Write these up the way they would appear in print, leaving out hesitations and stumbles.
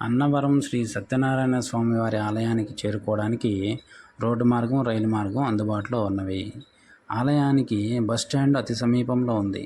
అన్నవరం శ్రీ సత్యనారాయణ స్వామివారి ఆలయానికి చేరుకోవడానికి రోడ్డు మార్గం, రైలు మార్గం అందుబాటులో ఉన్నవి. ఆలయానికి బస్ స్టాండ్ అతి సమీపంలో ఉంది.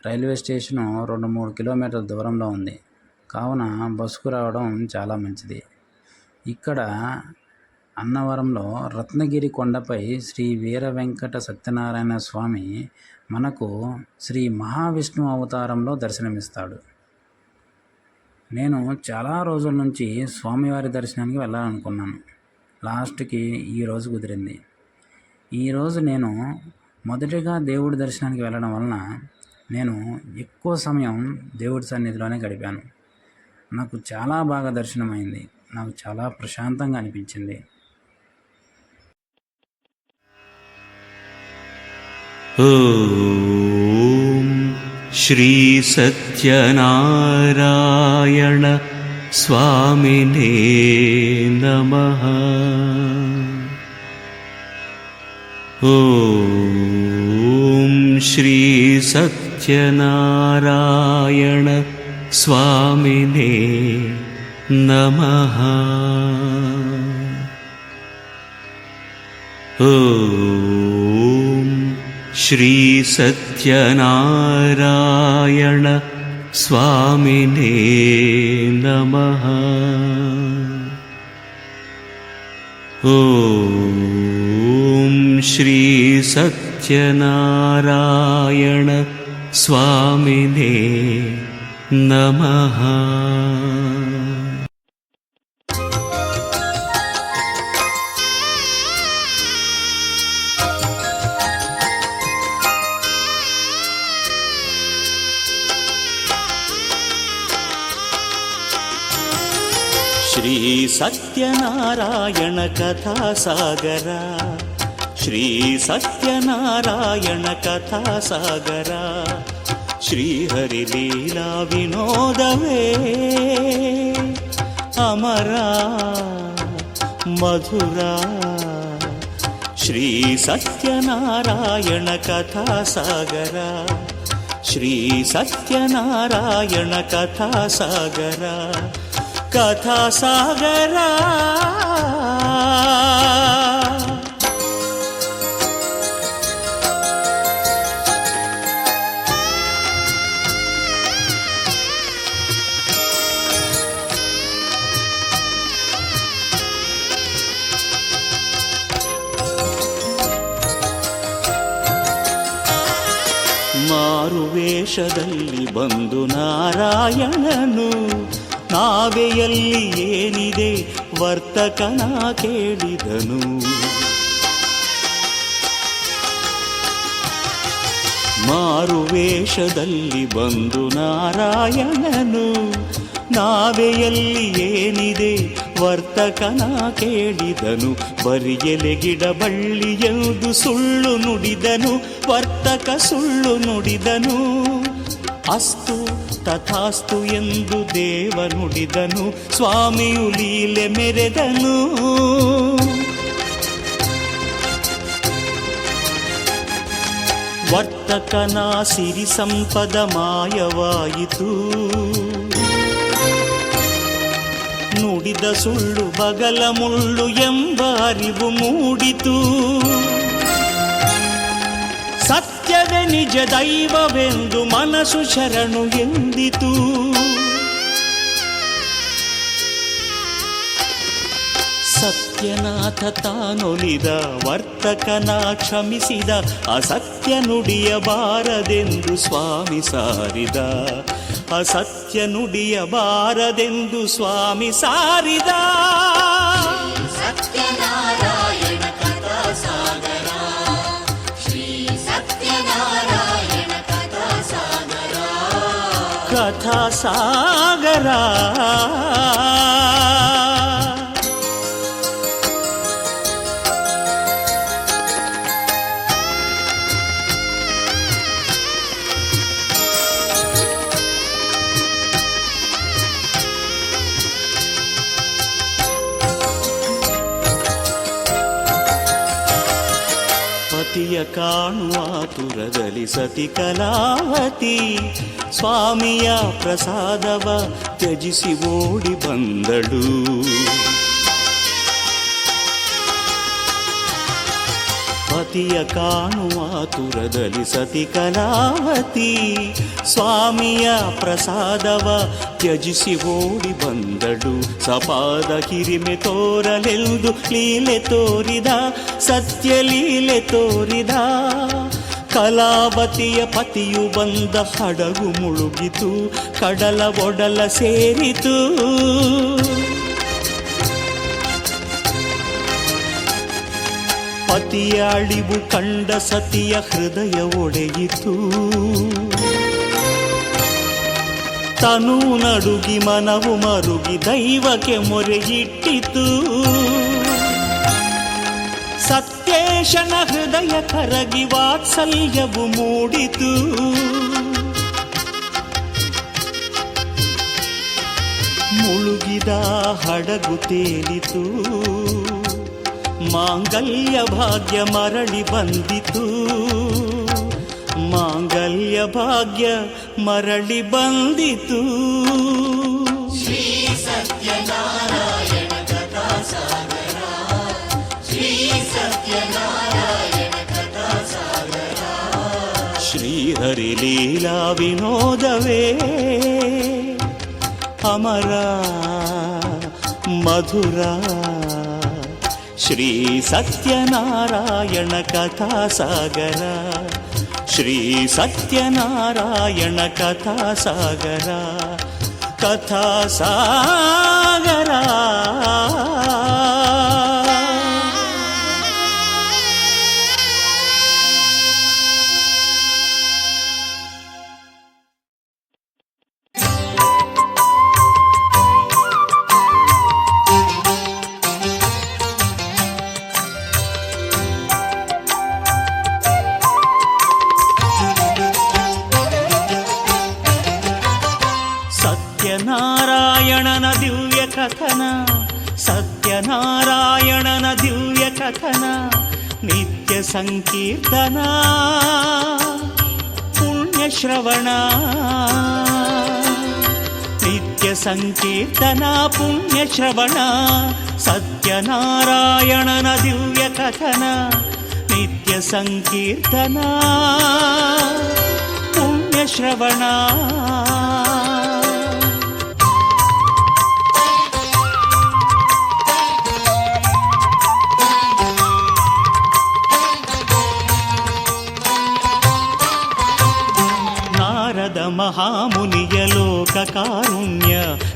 రైల్వే స్టేషను 2-3 కిలోమీటర్ల దూరంలో ఉంది. కావున బస్సుకు రావడం చాలా మంచిది. ఇక్కడ అన్నవరంలో రత్నగిరి కొండపై శ్రీ వీర వెంకట సత్యనారాయణ స్వామి మనకు శ్రీ మహావిష్ణువు అవతారంలో దర్శనమిస్తాడు. నేను చాలా రోజుల నుంచి స్వామివారి దర్శనానికి వెళ్ళాలనుకున్నాను. లాస్ట్కి ఈరోజు కుదిరింది. ఈరోజు నేను మొదటిగా దేవుడి దర్శనానికి వెళ్ళడం వలన నేను ఎక్కువ సమయం దేవుడి సన్నిధిలోనే గడిపాను. నాకు చాలా బాగా దర్శనమైంది. నాకు చాలా ప్రశాంతంగా అనిపించింది. ఓం శ్రీ సత్యనారాయణ స్వామినే నమః. ఓం శ్రీ సత్యనారాయణ స్వామినే నమః. ఓం శ్రీ సత్యనారాయణ స్వామినే నమః. ఓం శ్రీ సత్యనారాయణ స్వామినే నమః. శ్రీ సత్యనారాయణ కథాసాగర, శ్రీ సత్యనారాయణ కథాసాగర, శ్రీహరి లీలా వినోదవే అమరా మధురా. శ్రీ సత్యనారాయణ కథాసాగర, శ్రీ సత్యనారాయణ కథాసాగర, కథాసాగరా. ಮಾರುವೇಷದಲ್ಲಿ ಬಂದು ನಾರಾಯಣನು ನಾವೆಯಲ್ಲಿ ಏನಿದೆ ವರ್ತಕನ ಕೇಳಿದನು. ಮಾರುವೇಷದಲ್ಲಿ ಬಂದು ನಾರಾಯಣನು ನಾವೆಯಲ್ಲಿ ಏನಿದೆ ವರ್ತಕನ ಕೇಳಿದನು. ಬರಿಯಲೆ ಗಿಡ ಬಳ್ಳಿ ಎಂದು ಸುಳ್ಳು ನುಡಿದನು, ವರ್ತಕ ಸುಳ್ಳು ನುಡಿದನು. ಅಸ್ತು ತಥಾಸ್ತು ಎಂದು ದೇವ ನುಡಿದನು, ಸ್ವಾಮಿಯು ಲೀಲೆ ಮೆರೆದನು. ವರ್ತಕನ ಸಿರಿ ಸಂಪದ ಮಾಯವಾಯಿತು, ನುಡಿದ ಸುಳ್ಳು ಬಗಲ ಮುಳ್ಳು ಎಂಬ ಅರಿವು ಮೂಡಿತು. ಸತ್ಯವೇ ನಿಜ ದೈವವೆಂದು ಮನಸ್ಸು ಶರಣು ಎಂದಿತು. ಸತ್ಯನಾಥ ತಾನೊಲಿದ, ವರ್ತಕನ ಕ್ಷಮಿಸಿದ, ಅಸತ್ಯ ನುಡಿಯಬಾರದೆಂದು ಸ್ವಾಮಿ ಸಾರಿದ, ಅಸತ್ಯ ನುಡಿಯಬಾರದೆಂದು ಸ್ವಾಮಿ ಸಾರಿದ. ಸತ್ಯನಾರಾಯಣ ಕಥಾಸಾಗರ, ಶ್ರೀ ಸತ್ಯನಾರಾಯಣ ಕಥಾಸಾಗರ, ಕಥಾಸಾಗರ. ಪತಿಯ ಕಾಣುವ ತುರದಲ್ಲಿ ಸತಿ ಕಲಾವತಿ ಸ್ವಾಮಿಯ ಪ್ರಸಾದವ ತ್ಯಜಿಸಿ ಓಡಿ ಬಂದಳು. ಪತಿಯ ಕಾಣುವ ತುರದಲ್ಲಿ ಸತಿ ಕಲಾವತಿ ಸ್ವಾಮಿಯ ಪ್ರಸಾದವ ತ್ಯಜಿಸಿ ಓಡಿ ಬಂದಳು. ಸಪಾದ ಹಿರಿಮೆ ತೋರಲೆಂದು ಲೀಲೆ ತೋರಿದ, ಸತ್ಯ ಲೀಲೆ ತೋರಿದ. ಕಲಾವತಿಯ ಪತಿಯು ಬಂದ ಹಡಗು ಮುಳುಗಿತು, ಕಡಲ ಒಡಲ ಸೇರಿತು. ಪತಿಯ ಅಳಿವು ಕಂಡ ಸತಿಯ ಹೃದಯ ಒಡೆಯಿತು. ತನು ನಡುಗಿ ಮನವು ಮರುಗಿ ದೈವಕ್ಕೆ ಮೊರೆಯಿಟ್ಟಿತು. ಸತ್ಯೇಶನ ಹೃದಯ ಕರಗಿ ವಾತ್ಸಲ್ಯವು ಮೂಡಿತು. ಮುಳುಗಿದ ಹಡಗು ತೇಲಿತು. ಮಾಂಗಲ್ಯ ಭಾಗ್ಯ ಮರಳಿ ಬಂದಿತು. ಮಾಂಗಲ್ಯ ಭಾಗ್ಯ ಮರಳಿ ಬಂದಿತು. ಶ್ರೀ ಸತ್ಯನಾರಾಯಣ ಕಥಾ ಸಾಗರ, ಶ್ರೀ ಸತ್ಯನಾರಾಯಣ ಕಥಾ ಸಾಗರ. ಶ್ರೀಹರಿ ಲೀಲಾ ವಿನೋದವೇ ಅಮರ ಮಧುರ. ಶ್ರೀ ಸತ್ಯನಾರಾಯಣ ಕಥಾ ಸಾಗರ, ಶ್ರೀ ಸತ್ಯನಾರಾಯಣ ಕಥಾ ಸಾಗರ, ಕಥಾ ಸಾಗರ. ಸತ್ಯನಾರಾಯಣನ ದಿವ್ಯ ಕಥನ, ಸತ್ಯನಾರಾಯಣನ ದಿವ್ಯ ಕಥನ, ನಿತ್ಯ ಸಂಕೀರ್ತನ ಪುಣ್ಯ ಶ್ರವಣ. ನಿತ್ಯ ಸಂಕೀರ್ತನ ಪುಣ್ಯ ಶ್ರವಣ. ಸತ್ಯನಾರಾಯಣನ ದಿವ್ಯ ಕಥನ, ನಿತ್ಯ ಸಂಕೀರ್ತನ ಪುಣ್ಯ ಶ್ರವಣ. ಮಹಾಮುನಿಯ ಲೋಕ ಕಾರುಣ್ಯ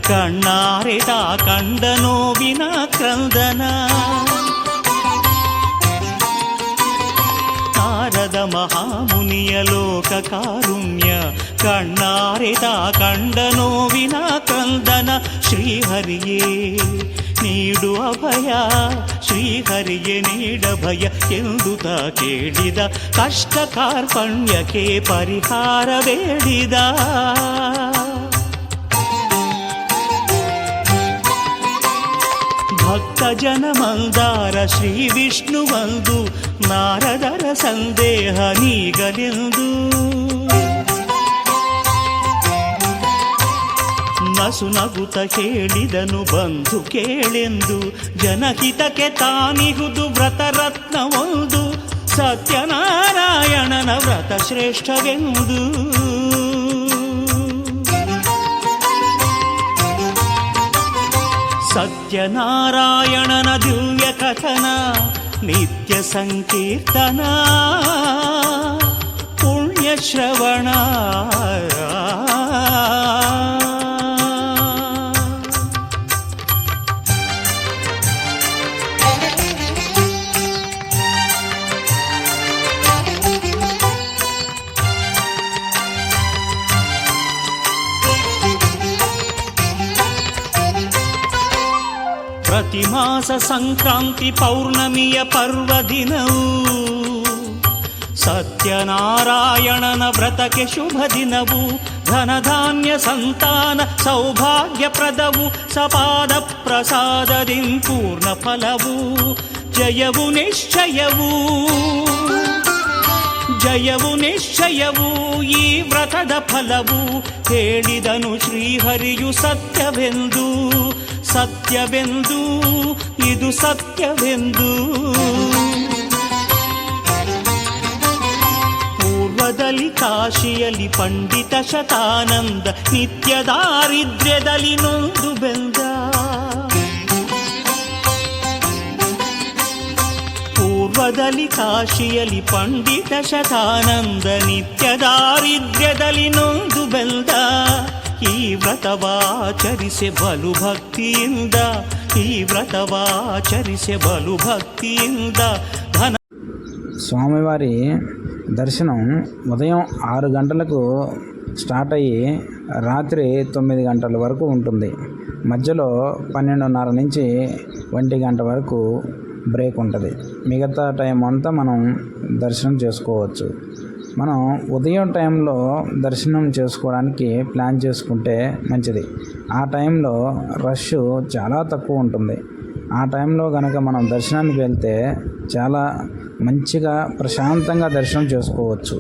ಕಣ್ಣಾರೆದ ಕಂಡ ನೋವಿನ ಕ್ರಂದನ. ನಾರದ ಮಹಾಮುನಿಯ ಲೋಕ ಕಾರುಣ್ಯ ಕಣ್ಣಾರೆದ ಕಂಡ ನೋವಿನ ಕ್ರಂದನ. ಶ್ರೀಹರಿಯೇ ನೀಡು ಅಭಯ, ಶ್ರೀಹರಿಗೆ ನೀಡ ಭಯ ಎಂದು ತಾ ಕೇಳಿದ. ಕಷ್ಟ ಕಾರ್ಪಣ್ಯಕ್ಕೆ ಪರಿಹಾರ ಬೇಡಿದ. ಭಕ್ತ ಜನ ಮಂದಾರ ಶ್ರೀ ವಿಷ್ಣುವಂದು ನಾರದರ ಸಂದೇಹ ನೀಗಲೆಂದು. ನಸು ನಗುತ ಹೇಳಿದನು ಬಂಧು ಕೇಳೆಂದು. ಜನಹಿತಕ್ಕೆ ತಾನಿಹುದು ವ್ರತರತ್ನವೊಂದು, ಸತ್ಯನಾರಾಯಣನ ವ್ರತ ಶ್ರೇಷ್ಠವೆಂದು. ಸತ್ಯನಾರಾಯಣನ ದಿವ್ಯ ಕಥನ, ನಿತ್ಯ ಸಂಕೀರ್ತನ ಪುಣ್ಯ ಶ್ರವಣ. ಪ್ರತಿ ಮಾಸ ಸಂಕ್ರಾಂತಿ ಪೌರ್ಣಮಿಯ ಪರ್ವದಿನವು, ಸತ್ಯನಾರಾಯಣನ ವ್ರತಕ್ಕೆ ಶುಭ ದಿನವು. ಧನಧಾನ್ಯ ಸಂತಾನ ಸೌಭಾಗ್ಯಪ್ರದವು, ಸಪಾದ ಪ್ರಸಾದದಿಂ ಪೂರ್ಣ ಫಲವು, ಜಯವು ನಿಶ್ಚಯವು. ಜಯವು ನಿಶ್ಚಯವು ಈ ವ್ರತದ ಫಲವು ಹೇಳಿದನು ಶ್ರೀಹರಿಯು ಸತ್ಯವೆಂದು ಸತ್ಯವೆಂದು ಇದು ಸತ್ಯವೆಂದು. ಪೂರ್ವದಲ್ಲಿ ಕಾಶಿಯಲ್ಲಿ ಪಂಡಿತ ಶತಾನಂದ ನಿತ್ಯ ದಾರಿದ್ರ್ಯದಲ್ಲಿ ನೊಂದು ಬೆಂದ. ಪೂರ್ವದಲ್ಲಿ ಕಾಶಿಯಲ್ಲಿ ಪಂಡಿತ ಶತಾನಂದ ನಿತ್ಯ ದಾರಿದ್ರ್ಯದಲ್ಲಿ ನೊಂದು ಬೆಂದ. ಈ ವ್ರತವಾಚರಿಸೆ ಬಲು ಭಕ್ತಿಯಿಂದ ಈ ವ್ರತವಾಚರಿಸೆ ಬಲು ಭಕ್ತಿಯಿಂದ ಧನ. స్వామివారి దర్శనం ఉదయం 6 గంటలకు స్టార్ట్ అయ్యి రాత్రి 9 గంటల వరకు ఉంటుంది. మధ్యలో 12:30 నుంచి 1 గంట వరకు బ్రేక్ ఉంటుంది. మిగతా టైం అంతా మనం దర్శనం చేసుకోవచ్చు. మనం ఉదయం టైంలో దర్శనం చేసుకోవడానికి ప్లాన్ చేసుకుంటే మంచిది. ఆ టైంలో రష్ చాలా తక్కువ ఉంటుంది. ఆ టైంలో కనుక మనం దర్శనానికి వెళ్తే చాలా మంచిగా ప్రశాంతంగా దర్శనం చేసుకోవచ్చు.